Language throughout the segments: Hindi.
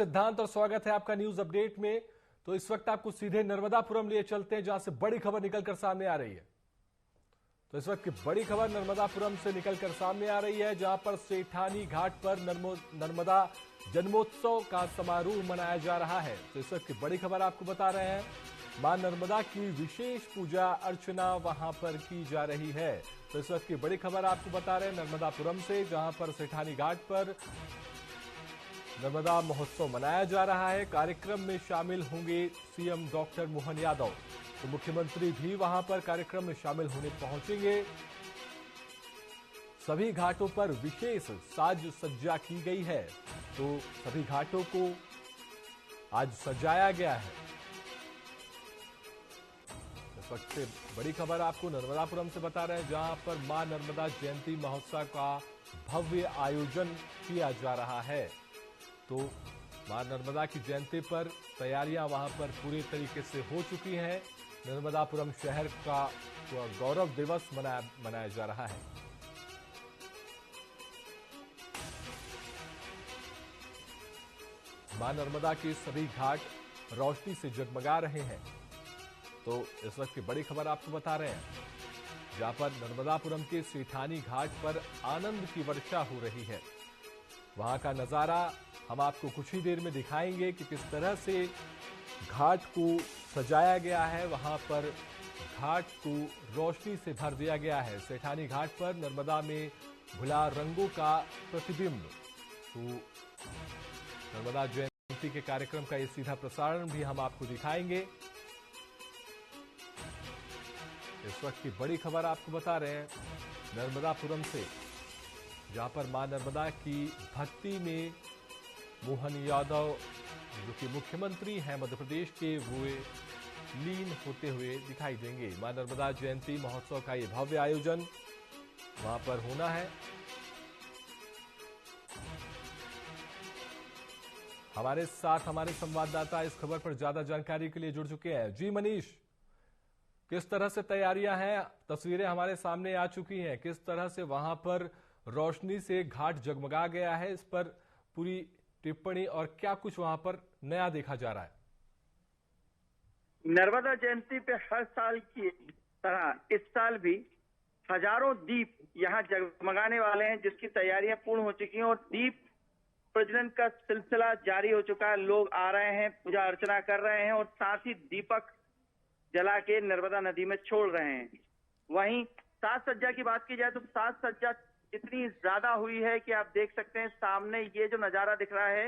सिद्धांत और स्वागत है आपका न्यूज अपडेट में। तो इस वक्त आपको सीधे नर्मदापुरम लिए चलते हैं, जहां से बड़ी खबर निकलकर सामने आ रही है। तो इस वक्त की बड़ी खबर नर्मदापुरम से निकलकर सामने आ रही है, जहां पर सेठानी घाट पर नर्मदा जन्मोत्सव का समारोह मनाया जा रहा है। तो इस वक्त की बड़ी खबर आपको बता रहे हैं, मां नर्मदा की विशेष पूजा अर्चना वहां पर की जा रही है। तो इस वक्त की बड़ी खबर आपको बता रहे हैं नर्मदापुरम से, जहां पर सेठानी घाट पर नर्मदा महोत्सव मनाया जा रहा है। कार्यक्रम में शामिल होंगे सीएम डॉक्टर मोहन यादव। तो मुख्यमंत्री भी वहां पर कार्यक्रम में शामिल होने पहुंचेंगे। सभी घाटों पर विशेष साज सज्जा की गई है। तो सभी घाटों को आज सजाया गया है। इस वक्त से बड़ी खबर आपको नर्मदापुरम से बता रहे हैं, जहां पर मां नर्मदा जयंती महोत्सव का भव्य आयोजन किया जा रहा है। तो मां नर्मदा की जयंती पर तैयारियां वहां पर पूरी तरीके से हो चुकी हैं। नर्मदापुरम शहर का गौरव दिवस मनाया जा रहा है। मां नर्मदा के सभी घाट रोशनी से जगमगा रहे हैं। तो इस वक्त की बड़ी खबर आपको बता रहे हैं, जहां पर नर्मदापुरम के सेठानी घाट पर आनंद की वर्षा हो रही है। वहां का नजारा हम आपको कुछ ही देर में दिखाएंगे कि किस तरह से घाट को सजाया गया है। वहां पर घाट को रोशनी से भर दिया गया है। सेठानी घाट पर नर्मदा में घुला रंगों का प्रतिबिंब। तो नर्मदा जयंती के कार्यक्रम का ये सीधा प्रसारण भी हम आपको दिखाएंगे। इस वक्त की बड़ी खबर आपको बता रहे हैं नर्मदापुरम से, जहां पर मां नर्मदा की भक्ति में मोहन यादव, जो कि मुख्यमंत्री हैं मध्य प्रदेश के, वो लीन होते हुए दिखाई देंगे। मां नर्मदा जयंती महोत्सव का ये भव्य आयोजन वहां पर होना है। हमारे साथ हमारे संवाददाता इस खबर पर ज्यादा जानकारी के लिए जुड़ चुके हैं। जी मनीष, किस तरह से तैयारियां हैं? तस्वीरें हमारे सामने आ चुकी हैं। किस तरह से वहां पर रोशनी से घाट जगमगा गया है, इस पर पूरी टिप्पणी और क्या कुछ वहां पर नया देखा जा रहा है? नर्मदा जयंती पे हर साल की तरह इस साल भी हजारों दीप यहाँ जगमगाने वाले हैं, जिसकी तैयारियां पूर्ण हो चुकी हैं और दीप प्रज्वलन का सिलसिला जारी हो चुका है। लोग आ रहे हैं, पूजा अर्चना कर रहे हैं और साथ ही दीपक जला के नर्मदा नदी में छोड़ रहे हैं। वहीं साज सज्जा की बात की जाए तो साज सज्जा इतनी ज्यादा हुई है कि आप देख सकते हैं सामने ये जो नजारा दिख रहा है,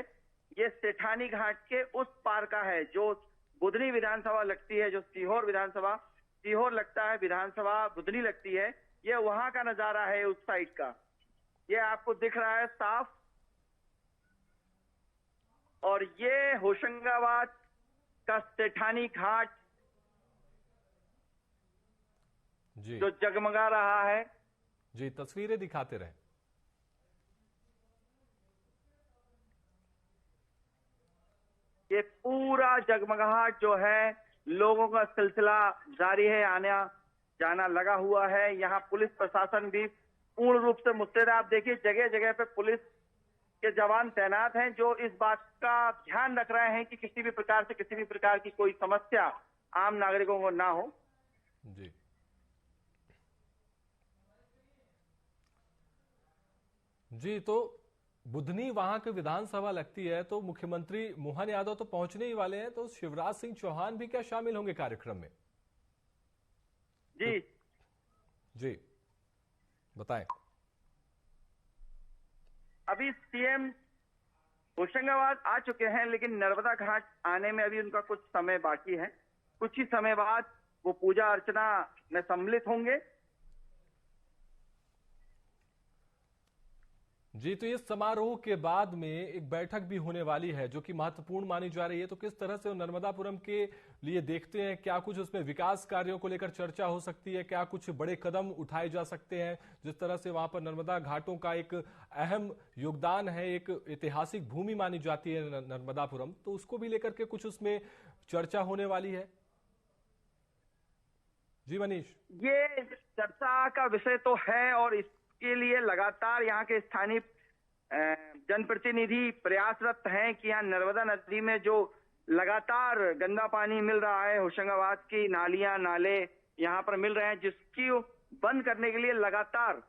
ये सेठानी घाट के उस पार का है, जो बुधनी विधानसभा लगती है, जो सीहोर लगता है विधानसभा बुधनी लगती है, ये वहां का नजारा है उस साइड का। ये आपको दिख रहा है साफ। और ये होशंगाबाद का सेठानी घाट जी, जो जगमगा रहा है। जी, तस्वीरें दिखाते रहे। ये पूरा जगमगाहट जो है, लोगों का सिलसिला जारी है, आना जाना लगा हुआ है। यहाँ पुलिस प्रशासन भी पूर्ण रूप से मुस्तैद है। आप देखिए जगह जगह पे पुलिस के जवान तैनात हैं, जो इस बात का ध्यान रख रहे हैं कि किसी भी प्रकार की कोई समस्या आम नागरिकों को ना हो। जी, जी, तो बुधनी वहां की विधानसभा लगती है, तो मुख्यमंत्री मोहन यादव तो पहुंचने ही वाले हैं। तो शिवराज सिंह चौहान भी क्या शामिल होंगे कार्यक्रम में? जी जी, बताएं। अभी सीएम होशंगाबाद आ चुके हैं, लेकिन नर्मदा घाट आने में अभी उनका कुछ समय बाकी है। कुछ ही समय बाद वो पूजा अर्चना में सम्मिलित होंगे। जी, तो इस समारोह के बाद में एक बैठक भी होने वाली है, जो कि महत्वपूर्ण मानी जा रही है। तो किस तरह से वो नर्मदापुरम के लिए देखते हैं, क्या कुछ उसमें विकास कार्यों को लेकर चर्चा हो सकती है, क्या कुछ बड़े कदम उठाए जा सकते हैं? जिस तरह से वहां पर नर्मदा घाटों का एक अहम योगदान है, एक ऐतिहासिक भूमि मानी जाती है नर्मदापुरम, तो उसको भी लेकर के कुछ उसमें चर्चा होने वाली है। जी मनीष, ये चर्चा का विषय तो है और इसके लिए लगातार यहाँ के स्थानीय जनप्रतिनिधि प्रयासरत हैं कि यहाँ नर्मदा नदी में जो लगातार गंदा पानी मिल रहा है, होशंगाबाद की नालियां नाले यहाँ पर मिल रहे हैं, जिसकी बंद करने के लिए लगातार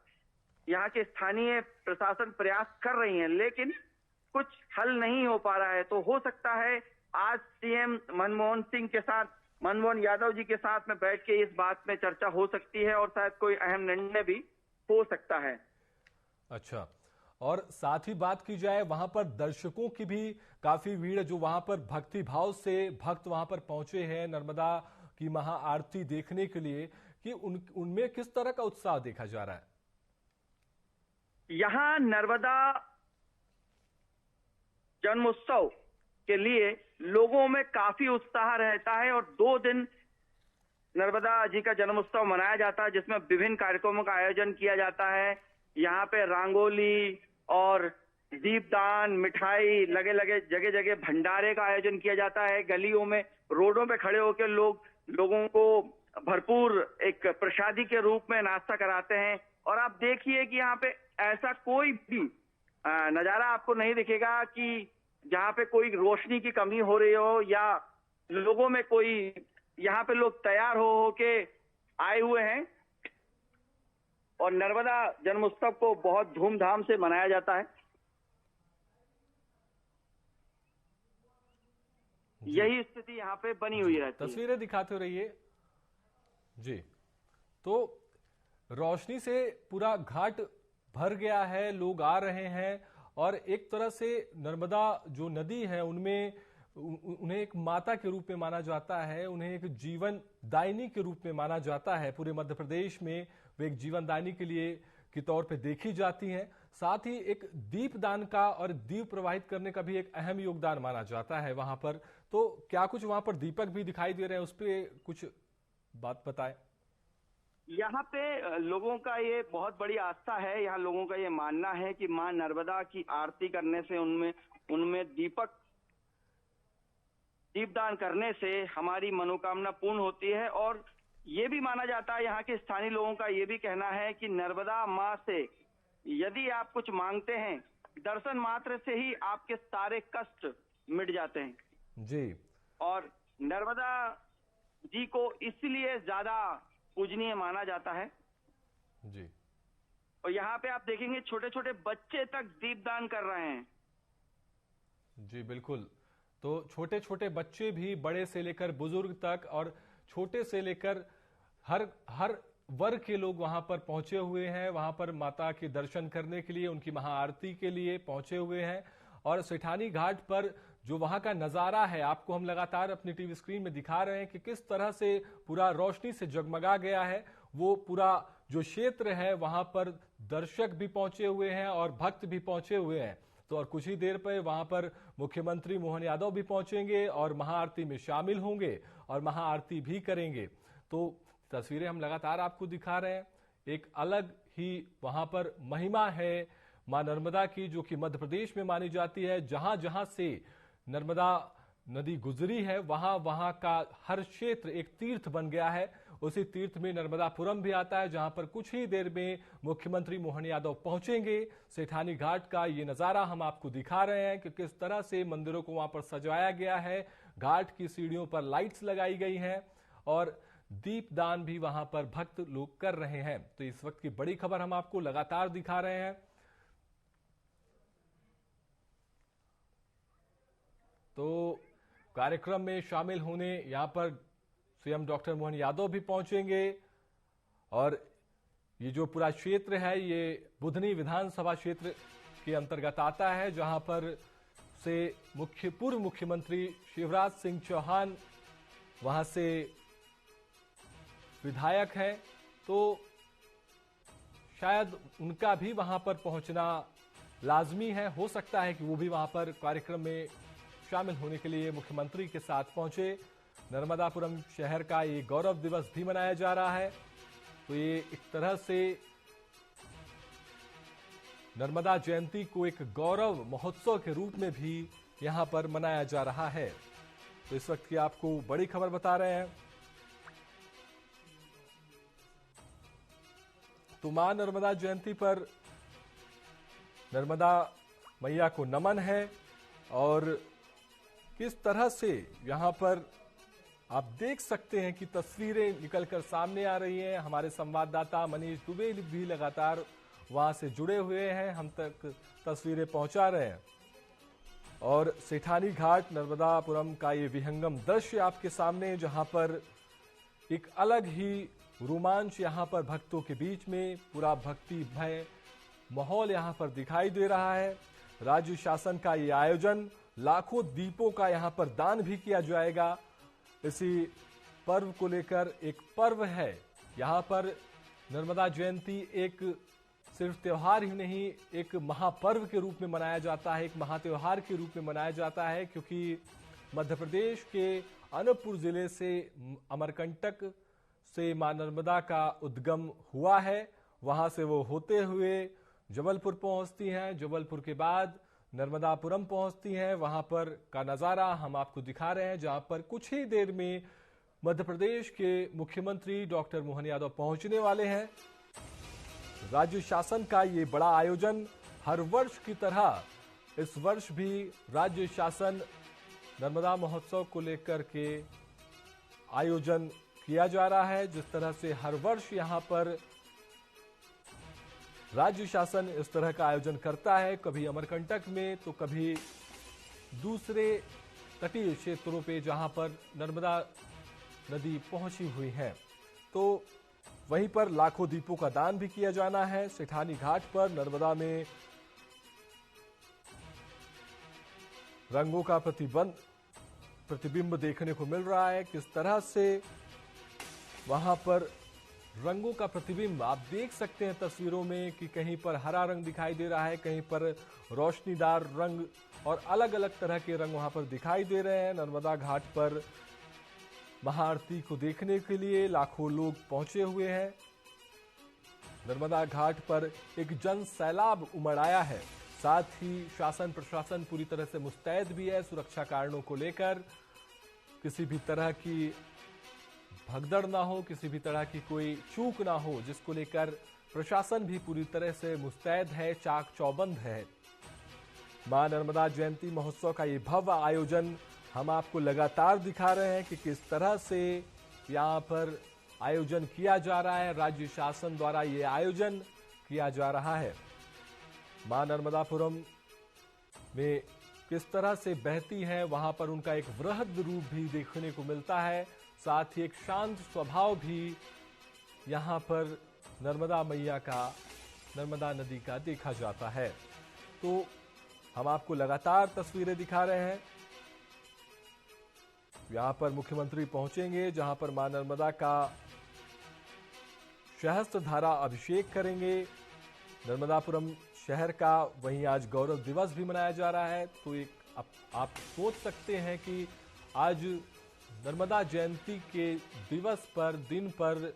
यहाँ के स्थानीय प्रशासन प्रयास कर रही है, लेकिन कुछ हल नहीं हो पा रहा है। तो हो सकता है आज सीएम मनमोहन यादव जी के साथ में बैठ के इस बात में चर्चा हो सकती है और शायद कोई अहम निर्णय भी हो सकता है। अच्छा, और साथ ही बात की जाए वहां पर दर्शकों की भी काफी भीड़ है, जो वहां पर भक्ति भाव से भक्त वहां पर पहुंचे हैं नर्मदा की महाआरती देखने के लिए, कि उनमें किस तरह का उत्साह देखा जा रहा है? यहाँ नर्मदा जन्मोत्सव के लिए लोगों में काफी उत्साह रहता है और 2 दिन नर्मदा जी का जन्मोत्सव मनाया जाता है, जिसमें विभिन्न कार्यक्रमों का आयोजन किया जाता है। यहाँ पे रंगोली और दीपदान, मिठाई, लगे लगे जगह जगह भंडारे का आयोजन किया जाता है। गलियों में, रोडों पे खड़े होकर लोगों को भरपूर एक प्रसादी के रूप में नाश्ता कराते हैं। और आप देखिए कि यहाँ पे ऐसा कोई भी नजारा आपको नहीं दिखेगा कि जहाँ पे कोई रोशनी की कमी हो रही हो या लोगों में कोई, यहाँ पे लोग तैयार हो के आए हुए हैं और नर्मदा जन्मोत्सव को बहुत धूमधाम से मनाया जाता है। यही स्थिति यहाँ पे बनी हुई रहती है। तस्वीरें दिखाते रहिए जी। तो रोशनी से पूरा घाट भर गया है, लोग आ रहे हैं और एक तरह से नर्मदा जो नदी है उनमें उन्हें एक माता के रूप में माना जाता है, उन्हें एक जीवन दायिनी के रूप में माना जाता है। पूरे मध्य प्रदेश में वे एक जीवन दायिनी के लिए के तौर पे देखी जाती हैं। साथ ही एक दीप दान का और दीप प्रवाहित करने का भी एक अहम योगदान माना जाता है वहां पर। तो क्या कुछ वहां पर दीपक भी दिखाई दे रहे हैं, उस पर कुछ बात बताएं। यहाँ पे लोगों का ये बहुत बड़ी आस्था है, यहाँ लोगों का ये मानना है कि मां नर्मदा की आरती करने से उनमें दीपदान करने से हमारी मनोकामना पूर्ण होती है। और ये भी माना जाता है, यहाँ के स्थानीय लोगों का ये भी कहना है कि नर्मदा माँ से यदि आप कुछ मांगते हैं, दर्शन मात्र से ही आपके सारे कष्ट मिट जाते हैं जी। और नर्मदा जी को इसलिए ज्यादा पूजनीय माना जाता है जी। और यहाँ पे आप देखेंगे छोटे छोटे बच्चे तक दीपदान कर रहे हैं। जी बिल्कुल। तो छोटे छोटे बच्चे भी, बड़े से लेकर बुजुर्ग तक और छोटे से लेकर हर वर्ग के लोग वहां पर पहुंचे हुए हैं। वहां पर माता के दर्शन करने के लिए, उनकी महाआरती के लिए पहुंचे हुए हैं। और सेठानी घाट पर जो वहां का नजारा है, आपको हम लगातार अपनी टीवी स्क्रीन में दिखा रहे हैं कि किस तरह से पूरा रोशनी से जगमगा गया है। वो पूरा जो क्षेत्र है वहां पर दर्शक भी पहुंचे हुए हैं और भक्त भी पहुंचे हुए हैं। तो और कुछ ही देर पर वहां पर मुख्यमंत्री मोहन यादव भी पहुंचेंगे और महाआरती में शामिल होंगे और महाआरती भी करेंगे। तो तस्वीरें हम लगातार आपको दिखा रहे हैं। एक अलग ही वहां पर महिमा है मां नर्मदा की, जो कि मध्य प्रदेश में मानी जाती है। जहां जहां से नर्मदा नदी गुजरी है वहां का हर क्षेत्र एक तीर्थ बन गया है। उसी तीर्थ में नर्मदापुरम भी आता है, जहां पर कुछ ही देर में मुख्यमंत्री मोहन यादव पहुंचेंगे। सेठानी घाट का ये नजारा हम आपको दिखा रहे हैं कि किस तरह से मंदिरों को वहां पर सजाया गया है। घाट की सीढ़ियों पर लाइट्स लगाई गई हैं और दीपदान भी वहां पर भक्त लोग कर रहे हैं। तो इस वक्त की बड़ी खबर हम आपको लगातार दिखा रहे हैं। तो कार्यक्रम में शामिल होने यहां पर सीएम डॉक्टर मोहन यादव भी पहुंचेंगे और ये जो पूरा क्षेत्र है ये बुधनी विधानसभा क्षेत्र के अंतर्गत आता है, जहां पर से पूर्व मुख्यमंत्री शिवराज सिंह चौहान वहां से विधायक हैं। तो शायद उनका भी वहां पर पहुंचना लाजमी है। हो सकता है कि वो भी वहां पर कार्यक्रम में शामिल होने के लिए मुख्यमंत्री के साथ पहुंचे। नर्मदापुरम शहर का ये गौरव दिवस भी मनाया जा रहा है। तो ये एक तरह से नर्मदा जयंती को एक गौरव महोत्सव के रूप में भी यहां पर मनाया जा रहा है। तो इस वक्त की आपको बड़ी खबर बता रहे हैं। तो मां नर्मदा जयंती पर नर्मदा मैया को नमन है। और किस तरह से यहाँ पर आप देख सकते हैं कि तस्वीरें निकलकर सामने आ रही हैं। हमारे संवाददाता मनीष दुबे भी लगातार वहां से जुड़े हुए हैं, हम तक तस्वीरें पहुंचा रहे हैं। और सेठानी घाट नर्मदापुरम का ये विहंगम दृश्य आपके सामने, जहां पर एक अलग ही रोमांच यहाँ पर भक्तों के बीच में पूरा भक्तिमय माहौल यहाँ पर दिखाई दे रहा है। राज्य शासन का ये आयोजन, लाखों दीपों का यहाँ पर दान भी किया जाएगा। इसी पर्व को लेकर एक पर्व है यहाँ पर। नर्मदा जयंती एक सिर्फ त्योहार ही नहीं, एक महापर्व के रूप में मनाया जाता है, एक महात्योहार के रूप में मनाया जाता है, क्योंकि मध्य प्रदेश के अनूपपुर जिले से अमरकंटक से मां नर्मदा का उद्गम हुआ है। वहां से वो होते हुए जबलपुर पहुंचती हैं, जबलपुर के बाद नर्मदापुरम पहुंचती हैं। वहां पर का नजारा हम आपको दिखा रहे हैं, जहां पर कुछ ही देर में मध्य प्रदेश के मुख्यमंत्री डॉक्टर मोहन यादव पहुंचने वाले हैं। राज्य शासन का ये बड़ा आयोजन हर वर्ष की तरह इस वर्ष भी राज्य शासन नर्मदा महोत्सव को लेकर के आयोजन किया जा रहा है। जिस तरह से हर वर्ष यहां पर राज्य शासन इस तरह का आयोजन करता है, कभी अमरकंटक में तो कभी दूसरे तटीय क्षेत्रों पे जहां पर नर्मदा नदी पहुंची हुई है, तो वहीं पर लाखों दीपों का दान भी किया जाना है। सेठानी घाट पर नर्मदा में रंगों का प्रतिबिंब देखने को मिल रहा है। किस तरह से वहां पर रंगों का प्रतिबिंब आप देख सकते हैं तस्वीरों में कि कहीं पर हरा रंग दिखाई दे रहा है, कहीं पर रोशनीदार रंग और अलग अलग तरह के रंग वहां पर दिखाई दे रहे हैं। नर्मदा घाट पर महाआरती को देखने के लिए लाखों लोग पहुंचे हुए हैं। नर्मदा घाट पर एक जन सैलाब उमड़ आया है। साथ ही शासन प्रशासन पूरी तरह से मुस्तैद भी है सुरक्षा कारणों को लेकर। किसी भी तरह की भगदड़ ना हो, किसी भी तरह की कोई चूक ना हो, जिसको लेकर प्रशासन भी पूरी तरह से मुस्तैद है, चाक चौबंद है। मां नर्मदा जयंती महोत्सव का ये भव्य आयोजन हम आपको लगातार दिखा रहे हैं कि किस तरह से यहाँ पर आयोजन किया जा रहा है। राज्य शासन द्वारा ये आयोजन किया जा रहा है। मां नर्मदापुरम में किस तरह से बहती है, वहां पर उनका एक वृहद रूप भी देखने को मिलता है। साथ ही एक शांत स्वभाव भी यहाँ पर नर्मदा मैया का, नर्मदा नदी का देखा जाता है। तो हम आपको लगातार तस्वीरें दिखा रहे हैं। यहाँ पर मुख्यमंत्री पहुंचेंगे, जहां पर मां नर्मदा का सहस्त्र धारा अभिषेक करेंगे। नर्मदापुरम शहर का वहीं आज गौरव दिवस भी मनाया जा रहा है। तो एक आप सोच सकते हैं कि आज नर्मदा जयंती के दिन पर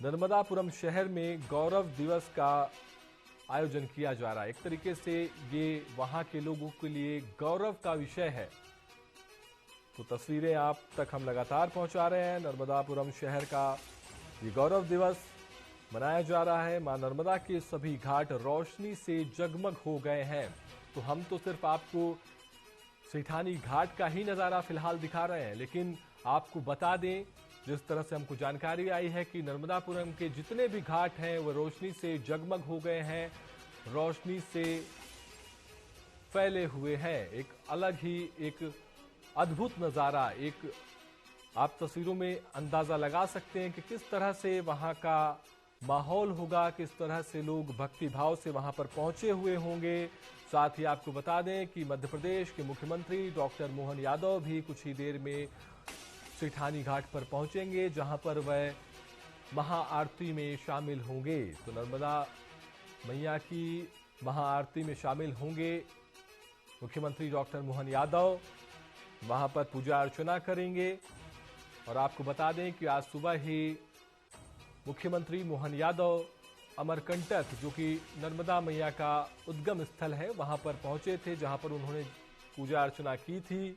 नर्मदापुरम शहर में गौरव दिवस का आयोजन किया जा रहा है। एक तरीके से ये वहां के लोगों के लिए गौरव का विषय है। तो तस्वीरें आप तक हम लगातार पहुंचा रहे हैं। नर्मदापुरम शहर का ये गौरव दिवस मनाया जा रहा है। मां नर्मदा के सभी घाट रोशनी से जगमग हो गए हैं। तो हम तो सिर्फ आपको सेठानी घाट का ही नजारा फिलहाल दिखा रहे हैं, लेकिन आपको बता दें, जिस तरह से हमको जानकारी आई है कि नर्मदापुरम के जितने भी घाट हैं वो रोशनी से जगमग हो गए हैं, रोशनी से फैले हुए हैं। एक अलग ही एक अद्भुत नजारा, एक आप तस्वीरों में अंदाजा लगा सकते हैं कि किस तरह से वहां का माहौल होगा, किस तरह से लोग भक्ति भाव से वहां पर पहुंचे हुए होंगे। साथ ही आपको बता दें कि मध्य प्रदेश के मुख्यमंत्री डॉक्टर मोहन यादव भी कुछ ही देर में सेठानी घाट पर पहुंचेंगे, जहां पर वह महाआरती में शामिल होंगे। तो नर्मदा मैया की महाआरती में शामिल होंगे मुख्यमंत्री डॉक्टर मोहन यादव, वहां पर पूजा अर्चना करेंगे। और आपको बता दें कि आज सुबह ही मुख्यमंत्री मोहन यादव अमरकंटक, जो कि नर्मदा मैया का उद्गम स्थल है, वहां पर पहुंचे थे, जहां पर उन्होंने पूजा अर्चना की थी।